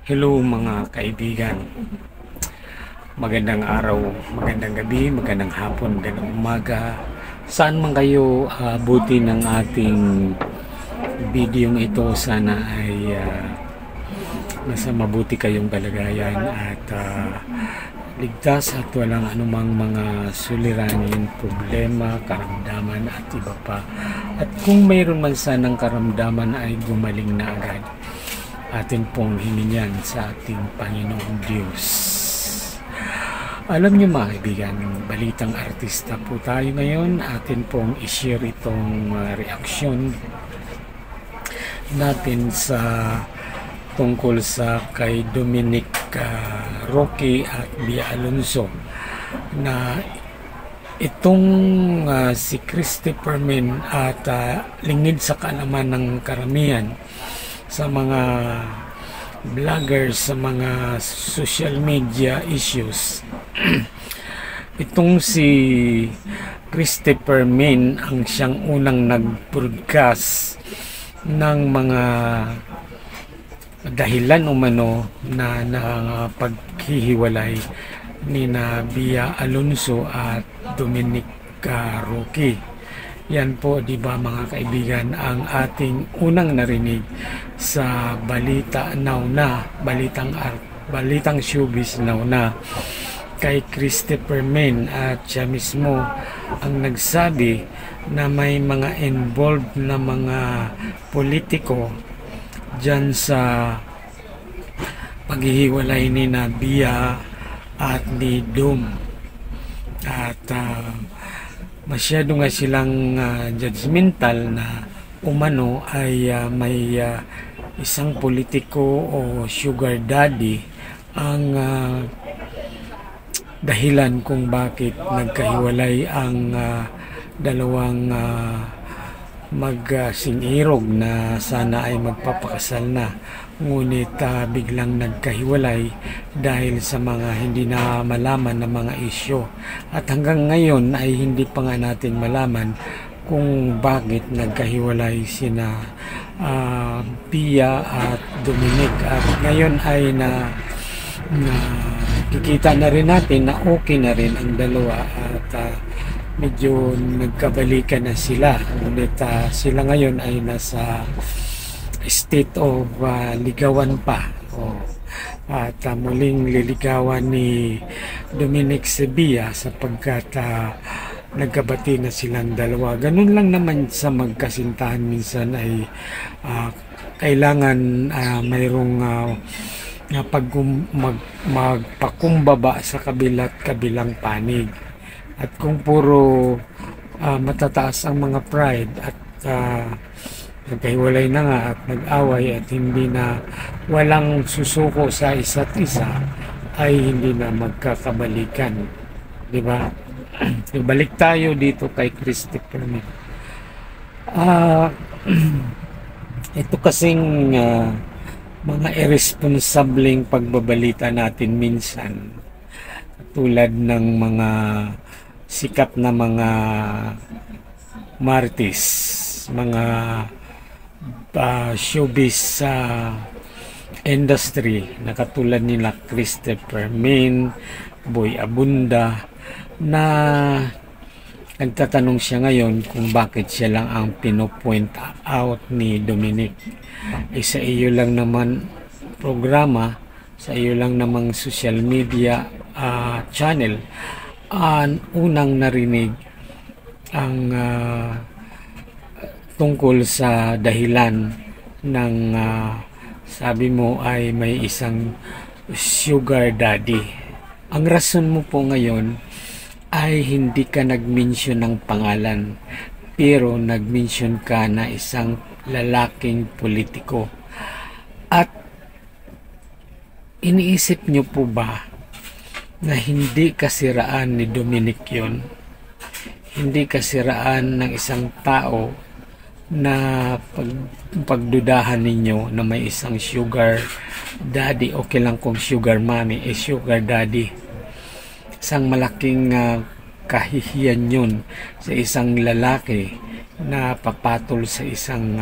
Hello mga kaibigan, magandang araw, magandang gabi, magandang hapon, magandang umaga. Saan man kayo buti ng ating video ito, sana ay nasa mabuti kayong kalagayan at ligtas at walang anumang mga suliranin, problema, karamdaman at iba pa. At kung mayroon man sanang karamdaman ay gumaling na agad. Atin pong hiningan sa ating Panginoong Diyos. Alam niyo mga kaibigan, balitang artista po tayo ngayon. Atin pong i-share itong reaksyon natin sa tungkol sa kay Dominic Roque at Bia Alonzo na itong si Christopher Min at lingid sa kaalaman ng karamihan sa mga vloggers, sa mga social media issues. Itong si Christopher Min ang siyang unang nag-broadcast ng mga dahilan umano na paghihiwalay ni na Bia Alonzo at Dominic Roque. Yan po, di ba mga kaibigan, ang ating unang narinig sa balita now na, balitang showbiz now na kay Christopher Min, at siya mismo ang nagsabi na may mga involved na mga politiko dyan sa paghihiwalay ni na Bia at ni Dom. At masyado nga silang judgmental na umano ay may isang politiko o sugar daddy ang dahilan kung bakit nagkahiwalay ang dalawang mag-singirog na sana ay magpapakasal na, ngunit biglang nagkahiwalay dahil sa mga hindi na malaman na mga isyo, at hanggang ngayon ay hindi pa nga natin malaman kung bakit nagkahiwalay sina Bia at Dominic. At ngayon ay kikita na rin natin na okay na rin ang dalawa at medyo nagkabalikan na sila, ngunit sila ngayon ay nasa state of ligawan pa. At muling liligawan ni Dominic Bia sapagkat nagkabati na silang dalawa. Ganun lang naman sa magkasintahan, minsan ay kailangan mayroong magpakumbaba sa kabila't kabilang panig. At kung puro matataas ang mga pride at nagkahiwalay na nga at nag-away at hindi na, walang susuko sa isa't isa, ay hindi na magkakabalikan, di ba? Balik tayo dito kay Christopher Min. Ito kasing mga irresponsableng pagbabalita natin minsan, tulad ng mga sikat na mga martis, mga showbiz industry na katulad nila Christopher Min, Boy Abunda, na nagtatanong siya ngayon kung bakit siya lang ang pinopoint out ni Dominic. Sa iyo lang naman programa, sa iyo lang namang social media channel, unang narinig ang tungkol sa dahilan ng sabi mo ay may isang sugar daddy. Ang rason mo po ngayon ay hindi ka nag-mention ng pangalan, pero nag-mention ka na isang lalaking politiko. At iniisip nyo po ba na hindi kasiraan ni Dominic yun? Hindi kasiraan ng isang tao na pagdudahan ninyo na may isang sugar daddy. Okay lang kung sugar mommy, sugar daddy. Isang malaking kahihiyan yun sa isang lalaki na papatol sa isang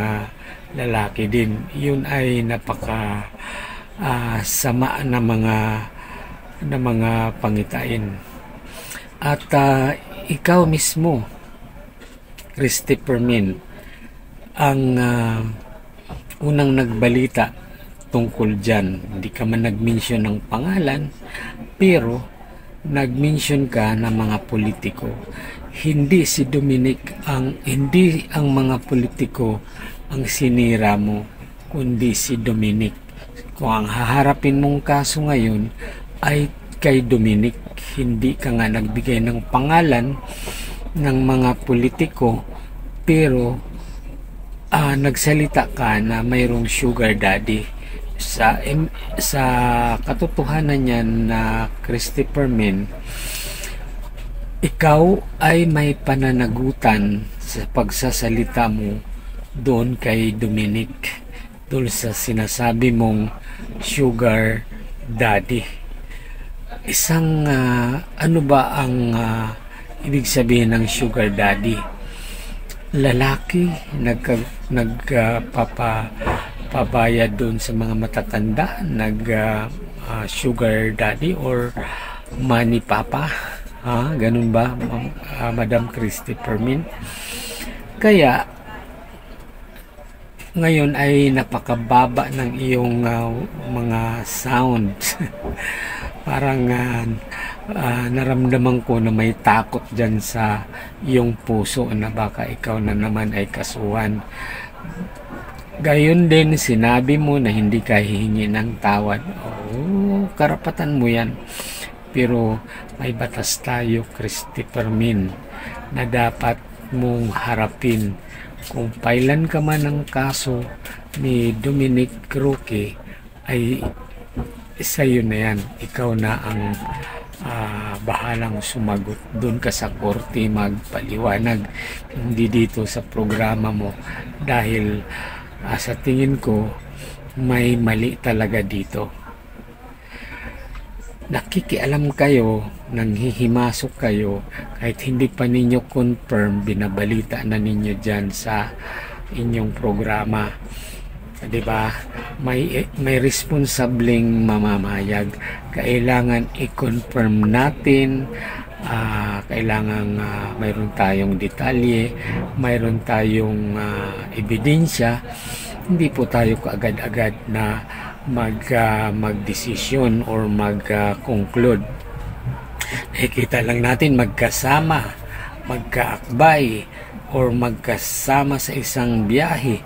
lalaki din. Yun ay napaka sama na mga pangitain. At ikaw mismo, Christopher Min, ang unang nagbalita tungkol dyan. Hindi ka man nag-mention ng pangalan, pero nag-mention ka ng mga politiko. Hindi ang mga politiko ang sinira mo, kundi si Dominic. Kung ang haharapin mong kaso ngayon ay kay Dominic, hindi ka nga nagbigay ng pangalan ng mga politiko, pero nagsalita ka na mayroong sugar daddy. Sa katotohanan niyan na Christopher Min, ikaw ay may pananagutan sa pagsasalita mo doon kay Dominic, doon sa sinasabi mong sugar daddy. Ano ba ang ibig sabihin ng sugar daddy? Lalaki nagpapabayad doon sa mga matatanda, sugar daddy or money papa, ganun ba, Madam Christopher Min? Kaya ngayon ay napakababa ng iyong mga sound. Parang naramdaman ko na may takot dyan sa iyong puso na baka ikaw na naman ay kasuhan. Gayon din, sinabi mo na hindi ka hihingi ng tawad. Karapatan mo yan. Pero may batas tayo, Christopher Min, na dapat mong harapin. Kung pailan ka man ng kaso ni Dominic Roque, ay sa'yo na yan. Ikaw na ang bahalang sumagot. Doon ka sa korte magpaliwanag, hindi dito sa programa mo, dahil sa tingin ko may mali talaga dito. Nakikialam kayo, nanghihimasok kayo, kahit hindi pa ninyo confirm, binabalita na ninyo dyan sa inyong programa. Diba? May responsableng mamamayag. Kailangan i-confirm natin, kailangan mayroon tayong detalye, mayroon tayong ebidensya. Hindi po tayo kaagad-agad na mag-desisyon or mag-conclude. Kita lang natin magkasama, magkaakbay, or magkasama sa isang biyahe,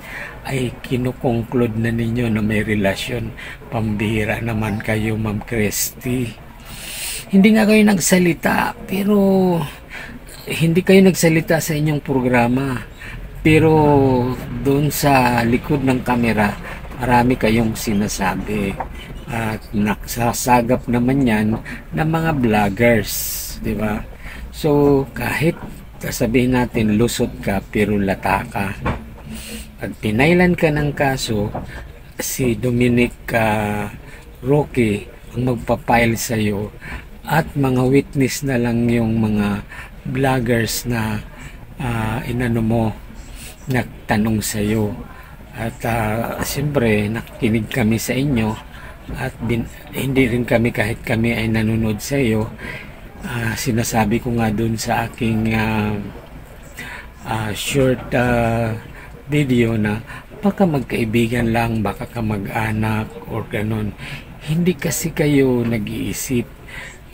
ay kinukonclude na ninyo na may relasyon. Pambihira naman kayo, Ma'am Christy. Hindi nga kayo nagsalita, pero hindi kayo nagsalita sa inyong programa. Pero doon sa likod ng kamera, marami kayong sinasabi. At nagsasagap naman yan ng mga vloggers, di ba? So, kahit sabihin natin lusot ka, pero lata ka. Pag pinailan ka ng kaso, si Dominic Roque ang magpapile sa'yo, at mga witness na lang yung mga vloggers na inano mo, nagtanong sa'yo. At siyempre, nakikinig kami sa inyo, at hindi rin kami, kahit kami ay nanonood sa iyo. Sinasabi ko nga dun sa aking short video na baka magkaibigan lang, baka ka mag-anak or ganon. Hindi kasi kayo nag-iisip.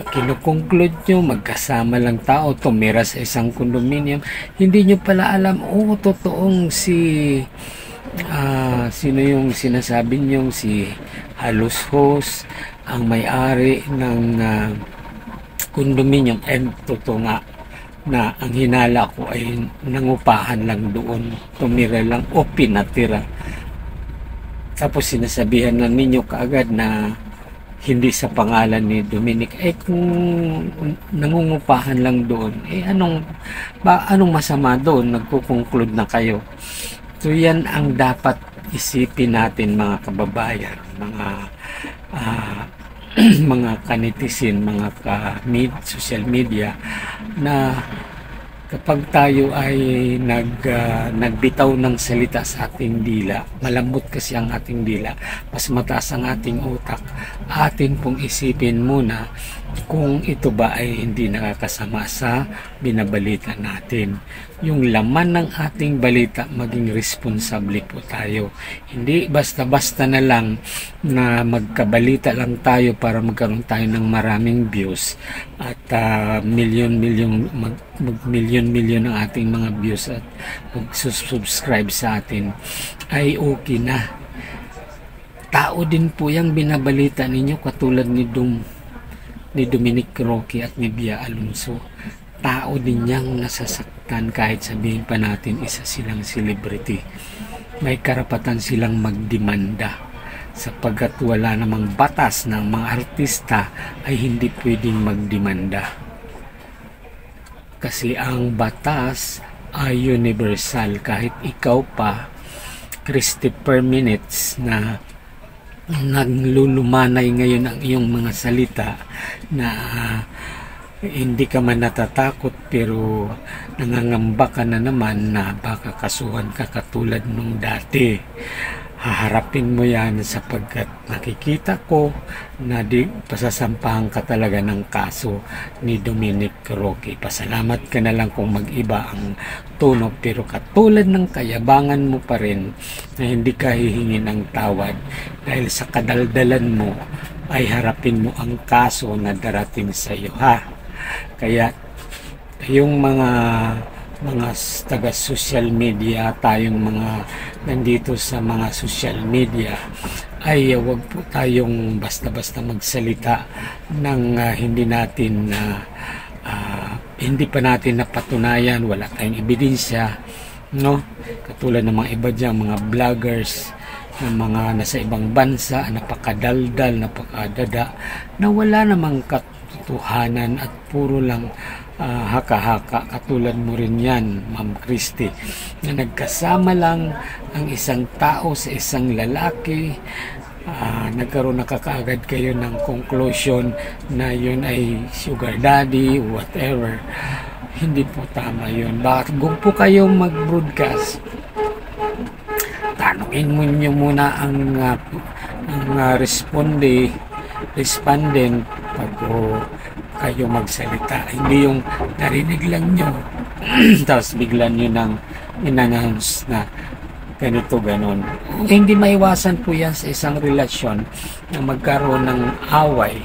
Kinukonclude nyo, magkasama lang tao, tumira sa isang condominium. Hindi nyo pala alam, totoong sino yung sinasabi nyo, si Halos Host, ang may-ari ng condominium. And totoo nga na ang hinala ko ay nangupahan lang doon, tumira lang o pinatira. Tapos sinasabihan na ninyo kaagad na hindi sa pangalan ni Dominic. Kung nangungupahan lang doon, anong masama doon? Nagko-conclude na kayo. So yan ang dapat isipin natin, mga kababayan, mga kanitisin, mga social media, na Kapag tayo ay nagbitaw ng salita sa ating dila, malambot kasi ang ating dila, mas mataas ang ating utak, atin pong isipin muna kung ito ba ay hindi nakakasama sa binabalita natin. Yung laman ng ating balita, maging responsable po tayo. Hindi basta-basta na lang na magkabalita lang tayo para magkaroon tayo ng maraming views at milyon-milyon ang ating mga views at mag-subscribe sa atin ay okay na. Tao din po yung binabalita ninyo katulad ni Dominic Roque at ni Bia Alonso. Tao din niyang nasasaktan kahit sabihin pa natin isa silang celebrity. May karapatan silang magdemanda sapagkat wala namang batas ng mga artista ay hindi pwedeng magdemanda. Kasi ang batas ay universal. Kahit ikaw pa, Christopher Minutes na naglulumanay ngayon ang iyong mga salita na hindi ka man natatakot pero nangangamba ka na naman na baka kasuhan ka katulad nung dati. Haharapin mo yan sapagkat nakikita ko na pasasampahan ka talaga ng kaso ni Dominic Roque. Pasalamat ka na lang kung mag-iba ang tono pero katulad ng kayabangan mo pa rin na hindi ka hihingi ng tawad dahil sa kadaldalan mo ay harapin mo ang kaso na darating sa iyo, ha? Kaya yung mga taga social media, tayong mga nandito sa mga social media ay wag po tayong basta-basta magsalita ng hindi pa natin napatunayan, wala tayong ebidensya, no? Katulad ng mga iba diyan, mga vloggers ng mga nasa ibang bansa, napakadaldal, napakadada na wala namang katotohanan at puro lang haka-haka. Katulad mo rin yan, Ma'am Christy, na nagkasama lang ang isang tao sa isang lalaki, nagkaroon na kakaagad kayo ng conclusion na yun ay sugar daddy, whatever. Hindi po tama yun. Bakit po kayong mag-broadcast? Tanungin mo nyo muna ang respondent bago kayo magsalita. Hindi yung narinig lang nyo tapos bigla nyo nang in-announce na ganito, ganon. Hindi maiwasan po yan sa isang relasyon na magkaroon ng away,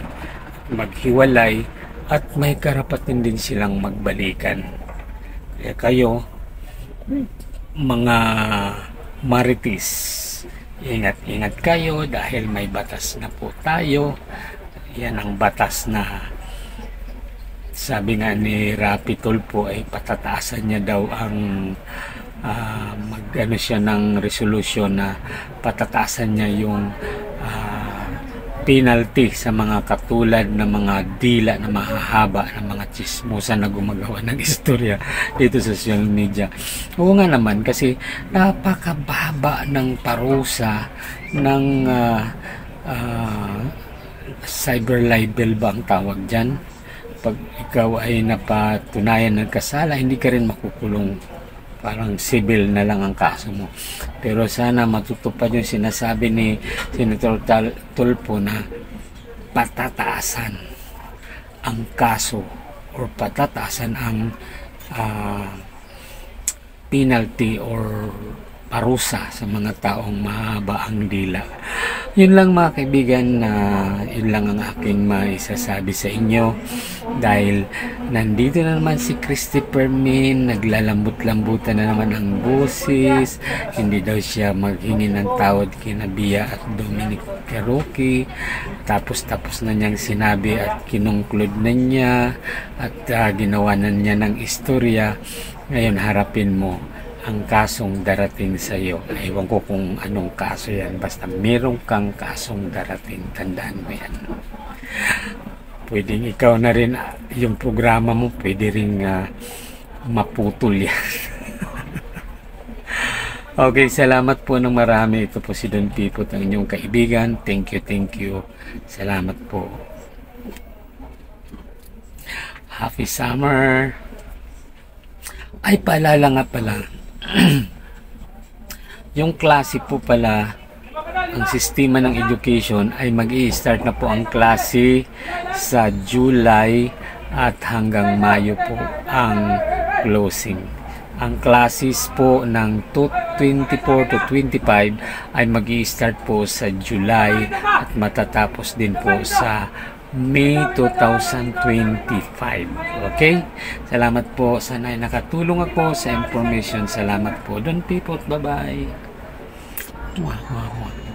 maghiwalay, at may karapatan din silang magbalikan. Kaya kayo, mga marites, ingat-ingat kayo dahil may batas na po tayo. Yan ang batas na sabi nga ni Rapi Tulfo ay patataasan niya daw ang mag-ano siya ng resolution na patataasan niya yung penalty sa mga katulad na mga dila na mahahaba na mga chismosa na gumagawa ng istorya dito sa social media. Oo nga naman, kasi napakababa ng parusa ng cyber libel ba ang tawag dyan. Pag ikaw ay napatunayan ng kasala, hindi ka rin makukulong. Parang civil na lang ang kaso mo. Pero sana matutupad yung sinasabi ni Senator Tulfo na patataasan ang kaso or patataasan ang penalty or parusa sa mga taong mahaba ang dila. Yun lang mga kaibigan, yun lang ang aking maisasabi sa inyo dahil nandito na naman si Christopher Min, naglalambot-lambutan na naman ang boses, hindi daw siya maghingi ng tawad kina Bia at Dominic Roque, tapos na niyang sinabi at kinungklud na niya at ginawa na niya ng istorya. Ngayon harapin mo ang kasong darating sa iyo. Ewan ko kung anong kaso yan. Basta meron kang kasong darating. Tandaan mo yan. Pwedeng ikaw na rin, yung programa mo, pwede rin maputol yan. Okay, salamat po ng marami. Ito po si Don Pipot, ang inyong kaibigan. Thank you. Salamat po. Happy summer. Ay, paalala nga pala. Yung klase po pala, ang sistema ng education ay mag-i-start na po ang klase sa July at hanggang Mayo po ang closing. Ang classes po ng 24 to 25 ay mag-i-start po sa July at matatapos din po sa May 2025. Okay? Salamat po. Sana ay nakatulong ako sa information. Salamat po. Don't people. Bye-bye. Wow, wow, wow.